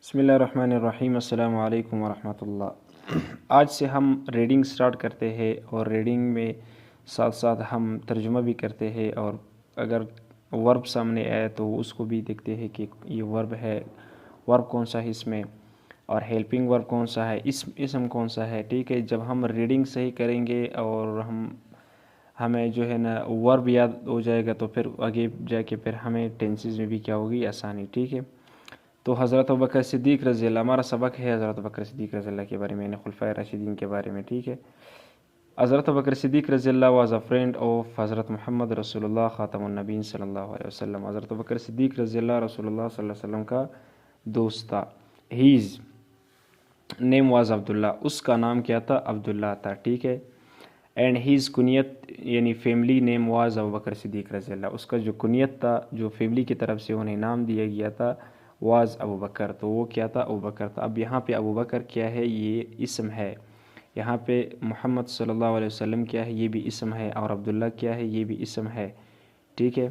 بسم اللہ الرحمن الرحیم، السلام علیکم ورحمۃ اللہ۔ آج سے ہم ریڈنگ سٹارٹ کرتے ہیں اور ریڈنگ میں ساتھ ساتھ ہم ترجمہ بھی کرتے ہیں، اور اگر ورب سامنے آئے تو اس کو بھی دیکھتے ہیں کہ یہ ورب ہے، ورب کون سا ہے اس میں، اور ہیلپنگ ورب کون سا ہے، اسم کون سا ہے۔ ٹھیک ہے، جب ہم ریڈنگ صحیح کریں گے اور ہمیں جو ہے نا ورب یاد ہو جائے گا تو پھر آگے جا کے پھر ہمیں ٹینسز میں بھی کیا ہوگی، آسانی۔ ٹھیک ہے، تو حضرت ابوبکر صدیق رضی اللہ، ہمارا سبق ہے حضرت ابوبکر صدیق رضی اللہ کے بارے میں، خلفائے راشدین کے بارے میں۔ ٹھیک ہے، حضرت ابوبکر صدیق رضی اللہ واز اے فرینڈ آف حضرت محمد رسول اللہ خاتم النبیین صلی اللہ علیہ وسلم۔ حضرت ابوبکر صدیق رضی اللہ رسول اللہ صلی اللہ علیہ وسلم کا دوست تھا۔ ہیز نیم واز عبداللہ، اس کا نام کیا تھا؟ عبداللہ تھا۔ ٹھیک ہے، اینڈ ہیز کنیت یعنی فیملی نیم واز ابوبکر صدیق رضی اللہ، اس کا جو کنیت تھا، جو فیملی کی طرف سے انہیں نام دیا گیا تھا، واز ابوبکر، تو وہ کیا تھا؟ ابوبکر تھا۔ اب یہاں پہ ابوبکر کیا ہے؟ یہ اسم ہے۔ یہاں پہ محمد صلی اللہ علیہ وسلم کیا ہے؟ یہ بھی اسم ہے، اور عبداللہ کیا ہے؟ یہ بھی اسم ہے۔ ٹھیک ہے،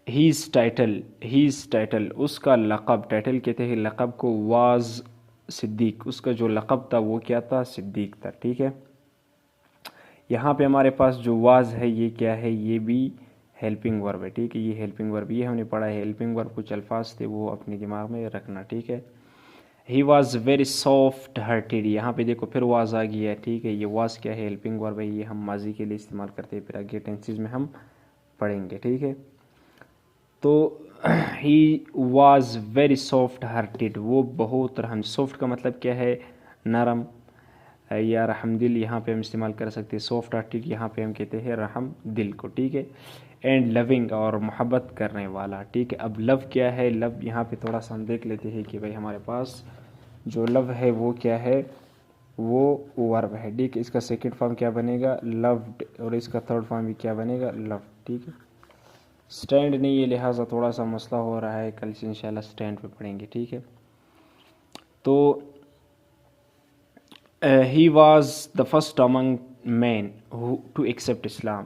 ہیز ٹائٹل، اس کا لقب، ٹائٹل کہتے ہیں لقب کو، واز صدیق، اس کا جو لقب تھا وہ کیا تھا؟ صدیق تھا۔ ٹھیک ہے، یہاں پہ ہمارے پاس جو واز ہے یہ کیا ہے؟ یہ بھی ہیلپنگ ورب ہے۔ ٹھیک ہے، یہ ہیلپنگ ورب، یہ ہم نے پڑھا ہے ہیلپنگ ورب، کچھ الفاظ تھے وہ اپنے دماغ میں رکھنا۔ ٹھیک ہے، he was very soft hearted, یہاں پہ دیکھو پھر واز آ گیا ہے۔ ٹھیک ہے، یہ واز کیا ہے؟ ہیلپنگ ورب ہے، یہ ہم ماضی کے لیے استعمال کرتے ہیں، پھر آگے ٹینسز میں ہم پڑھیں گے۔ ٹھیک ہے، تو he was very soft hearted, وہ بہت رحم، سافٹ کا مطلب کیا ہے؟ نرم یا رحم دل، یہاں پہ ہم استعمال کر سکتے ہیں سافٹ ہارٹیڈ، یہاں پہ ہم کہتے ہیں رحم دل کو۔ ٹھیک ہے، اینڈ لونگ، اور محبت کرنے والا۔ ٹھیک ہے، اب لو کیا ہے؟ لو یہاں پہ تھوڑا سا ہم دیکھ لیتے ہیں کہ بھائی ہمارے پاس جو لو ہے وہ کیا ہے؟ وہ ورب ہے۔ ٹھیک ہے، اس کا سیکنڈ فارم کیا بنے گا؟ لوڈ، اور اس کا تھرڈ فارم بھی کیا بنے گا؟ لو۔ ٹھیک ہے، سٹینڈ نہیں ہے لہٰذا تھوڑا سا مسئلہ ہو رہا ہے، کل سے انشاءاللہ سٹینڈ پہ پڑھیں گے۔ ٹھیک ہے، تو he was the first among men to accept Islam,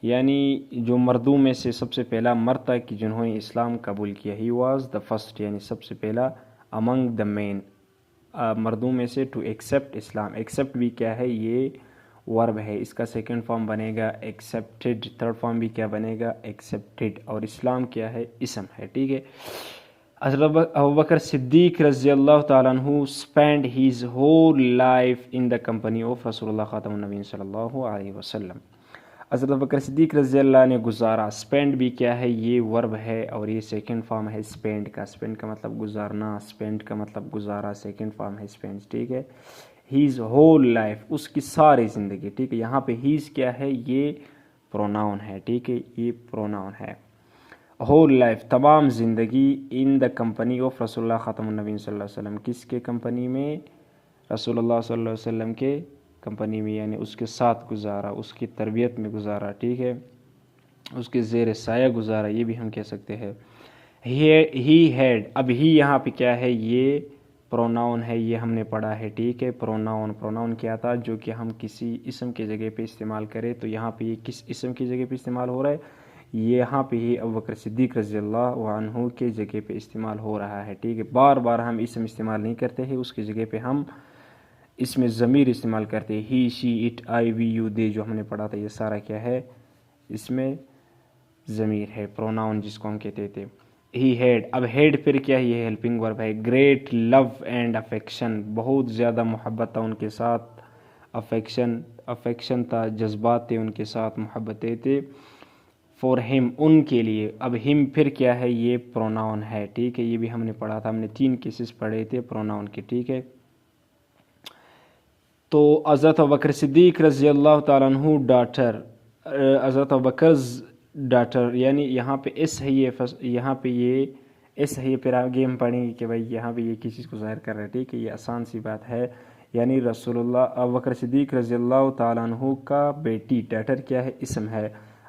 یعنی جو مردوں میں سے سب سے پہلا مرد تھا کہ جنہوں نے اسلام قبول کیا۔ ہی واز دا فسٹ یعنی سب سے پہلا، امنگ دا مین مردوں میں سے، ٹو ایکسیپٹ اسلام، ایکسیپٹ بھی کیا ہے؟ یہ ورب ہے، اس کا سیکنڈ فارم بنے گا ایکسیپٹڈ، تھرڈ فارم بھی کیا بنے گا؟ ایکسیپٹڈ، اور اسلام کیا ہے؟ اسم ہے۔ ٹھیک ہے، حضرت ابوبکر صدیق رضی اللہ تعالیٰ عنہ spend has whole life in the company of رسول اللہ خاتم النبیین صلی اللہ علیہ وسلم۔ حضرت ابوبکر صدیق رضی اللہ نے گزارا، اسپینڈ بھی کیا ہے؟ یہ ورب ہے، اور یہ سیکنڈ فارم ہے اسپینڈ کا، اسپینڈ کا مطلب گزارنا، اسپینڈ کا مطلب گزارا، سیکنڈ فارم ہے اسپینڈ۔ ٹھیک ہے، ہیز ہول لائف، اس کی ساری زندگی۔ ٹھیک ہے، یہاں پہ ہیز کیا ہے؟ یہ پروناؤن ہے۔ ٹھیک ہے، یہ پروناؤن ہے، ہول لائف تمام زندگی، ان دا کمپنی آف رسول اللہ خاتم النبیین صلی اللہ علیہ وسلم، کس کے کمپنی میں؟ رسول اللہ صلی اللہ علیہ وسلم کے کمپنی میں، یعنی اس کے ساتھ گزارا، اس کی تربیت میں گزارا۔ ٹھیک ہے، اس کے زیر سایہ گزارا، یہ بھی ہم کہہ سکتے ہیں۔ ہی ہیڈ، اب ہی یہاں پہ کیا ہے؟ یہ پروناؤن ہے، یہ ہم نے پڑھا ہے۔ ٹھیک ہے، پروناؤن کیا تھا؟ جو کہ ہم کسی اسم کی جگہ پہ استعمال کریں، تو یہاں پہ یہ کس اسم کی جگہ پہ استعمال ہو رہا ہے؟ یہاں پہ ہی ابوبکر صدیق رضی اللہ عنہ کے جگہ پہ استعمال ہو رہا ہے۔ ٹھیک ہے، بار بار ہم اسم استعمال نہیں کرتے ہیں، اس کی جگہ پہ ہم اس میں ضمیر استعمال کرتے ہیں، ہی، شی، اٹ، آئی، وی، یو، دے، جو ہم نے پڑھا تھا، یہ سارا کیا ہے؟ اس میں ضمیر ہے، پروناؤن جس کو ہم کہتے تھے۔ ہی ہیڈ، اب ہیڈ پھر کیا ہے؟ یہ ہیلپنگ ورب ہے، گریٹ لو اینڈ افیکشن، بہت زیادہ محبت تھا ان کے ساتھ، افیکشن تھا، جذبات تھے ان کے ساتھ، محبتیں تھے، فور ہم، ان کے لیے۔ اب ہم پھر کیا ہے؟ یہ پروناؤن ہے۔ ٹھیک ہے، یہ بھی ہم نے پڑھا تھا، ہم نے 3 کیسز پڑھے تھے پروناؤن کے۔ ٹھیک ہے، تو حضرت ابوبکر صدیق رضی اللہ تعالیٰ عنہ ڈاٹر، حضرت ابوبکر ڈاٹر، یعنی یہاں پہ ایس ہے، یہاں پہ یہ ایس ہے، پھر آگے ہم پڑھیں گے کہ بھائی یہاں پہ یہ کس چیز کو ظاہر کر رہا ہے۔ ٹھیک ہے، یہ آسان سی بات ہے، یعنی رسول اللہ ابوبکر صدیق رضی اللہ تعالیٰ عنہ کا بیٹی، ڈاٹر کیا ہے؟ اسم ہے،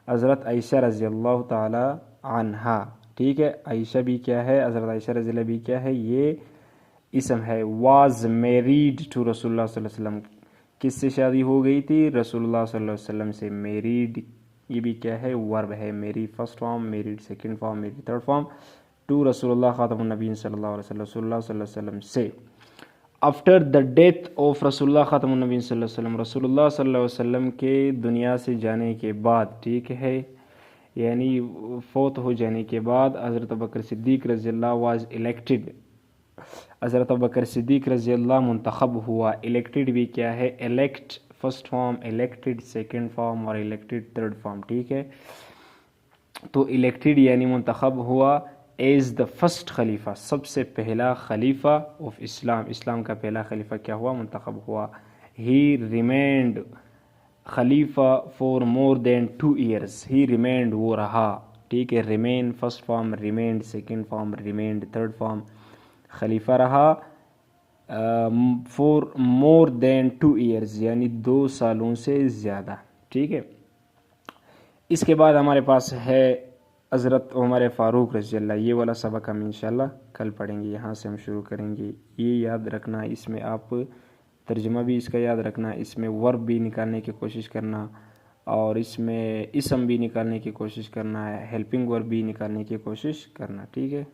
حضرت عائشہ رضی اللہ تعالی عنہا۔ ٹھیک ہے، عائشہ بھی کیا ہے؟ حضرت عائشہ رضی اللہ بھی کیا ہے؟ یہ اسم ہے، واز میریڈ ٹو رسول اللہ صلی اللہ علیہ وسلم، کس سے شادی ہو گئی تھی؟ رسول اللہ صلی اللہ علیہ وسلم سے۔ میریڈ، یہ بھی کیا ہے؟ ورب ہے، میری first form, married second form, میری تھرڈ فارم، ٹو رسول اللہ خاتم النبیین صلی اللہ علیہ وسلم، رسول اللہ صلی اللہ علیہ وسلم سے. آفٹر دا ڈیتھ آف رسول اللہ خاتم النبیین صلی اللہ علیہ وسلم، رسول اللہ صلی اللہ علیہ وسلم کے دنیا سے جانے کے بعد، ٹھیک ہے، یعنی فوت ہو جانے کے بعد حضرت ابوبکر صدیق رضی اللہ واز الیکٹڈ. حضرت ابوبکر صدیق رضی اللہ منتخب ہوا. الیکٹڈ بھی کیا ہے؟ Elect first form, elected second form اور الیکٹڈ تھرڈ فارم، ٹھیک ہے. تو الیکٹڈ یعنی منتخب ہوا ایز دا فرسٹ خلیفہ، سب سے پہلا خلیفہ آف اسلام. اسلام کا پہلا خلیفہ کیا ہوا؟ منتخب ہوا. ہی ریمینڈ خلیفہ for more than 2 years. He remained, وہ رہا، ٹھیک ہے. Remain first form, remained second form, remained third form. خلیفہ رہا فور مور دین 2 years، یعنی 2 سالوں سے زیادہ، ٹھیک ہے. اس کے بعد ہمارے پاس ہے حضرت عمر فاروق رضی اللہ. یہ والا سبق ہم انشاءاللہ کل پڑھیں گے. یہاں سے ہم شروع کریں گے. یہ یاد رکھنا، اس میں آپ ترجمہ بھی اس کا یاد رکھنا، اس میں ورب بھی نکالنے کی کوشش کرنا، اور اس میں اسم بھی نکالنے کی کوشش کرنا ہے، ہیلپنگ ورب بھی نکالنے کی کوشش کرنا، ٹھیک ہے.